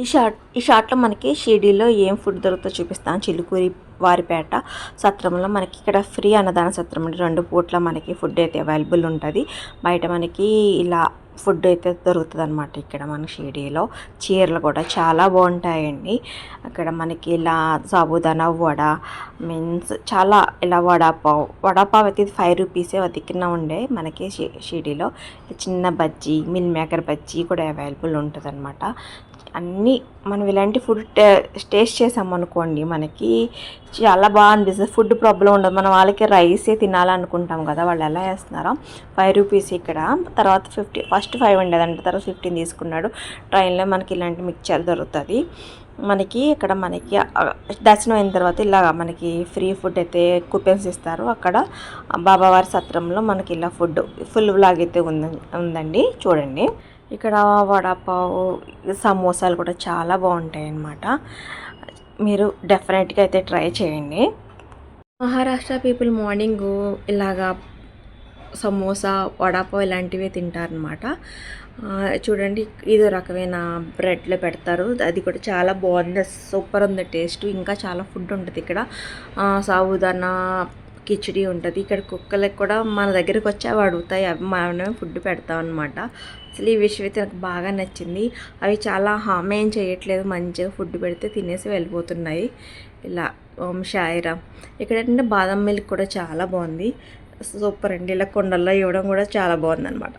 ఈ షార్ట్‌లో మనకి షిరిడీలో ఏం ఫుడ్ దొరుకుతుందో చూపిస్తాను. చిలుకూరి వారిపేట సత్రంలో మనకి ఇక్కడ ఫ్రీ అన్నదాన సత్రం అండి. 2 పూట్ల మనకి ఫుడ్ అయితే అవైలబుల్ ఉంటది. బయట మనకి ఇలా ఫుడ్ అయితే దొరుకుతదనమాట ఇక్కడ మన షిరిడీలో. చీరలు కూడా చాలా బాగుంటాయండి. అక్కడ మనకి ఇలా సాబుదానా వడ మీన్స్ చాలా ఇలా వడాపావ్ అయితే ఇది 5 రూపీసే దిక్కున ఉండే మనకి షిరిడీలో. చిన్న బజ్జీ, మిల్ మేకర్ బజ్జీ కూడా అవైలబుల్ ఉంటుందన్నమాట. అన్నీ మనం ఇలాంటి ఫుడ్ టేస్ట్ చేసామనుకోండి మనకి చాలా బాగా అనిపిస్తుంది. ఫుడ్ ప్రాబ్లం ఉండదు. మనం వాళ్ళకి రైసే తినాలనుకుంటాం కదా, వాళ్ళు ఎలా వేస్తున్నారో 5 రూపీస్ ఇక్కడ. తర్వాత ఫస్ట్ 5 ఉండేదంట, తర్వాత 15 తీసుకున్నాడు. ట్రైన్లో మనకి ఇలాంటి మిక్చర్ దొరుకుతుంది. మనకి ఇక్కడ మనకి దర్శనం అయిన తర్వాత ఇలా మనకి ఫ్రీ ఫుడ్ అయితే కూపెన్స్ ఇస్తారు. అక్కడ బాబావారి సత్రంలో మనకి ఇలా ఫుల్ వ్లాగ్ అయితే ఉందండి, చూడండి. ఇక్కడ వడాపావ్, సమోసాలు కూడా చాలా బాగుంటాయి అన్నమాట. మీరు డెఫినెట్గా అయితే ట్రై చేయండి. మహారాష్ట్ర పీపుల్ మార్నింగ్ ఇలాగా సమోసా, వడాపావ్ ఇలాంటివి తింటారనమాట. చూడండి, ఇదో రకమైన బ్రెడ్లో పెడతారు. అది కూడా చాలా బాగుంది, సూపర్ ఉంది టేస్ట్. ఇంకా చాలా ఫుడ్ ఉంటుంది ఇక్కడ. సాబుదానా కిచిడి ఉంటుంది. ఇక్కడ కుక్కలకు కూడా మన దగ్గరికి వచ్చి అవి అడుగుతాయి, అవి మనమే ఫుడ్ పెడతాం అనమాట. అసలు ఈ విషయం అయితే నాకు బాగా నచ్చింది. అవి చాలా హామ్ ఏం చేయట్లేదు, మంచిగా ఫుడ్ పెడితే తినేసి వెళ్ళిపోతున్నాయి. ఇలా ఓం సాయిరామ్. ఇక్కడ ఏంటంటే బాదం మిల్క్ కూడా చాలా బాగుంది, సూపర్ అండి. ఇలా కొండల్లో ఇవ్వడం కూడా చాలా బాగుంది అనమాట.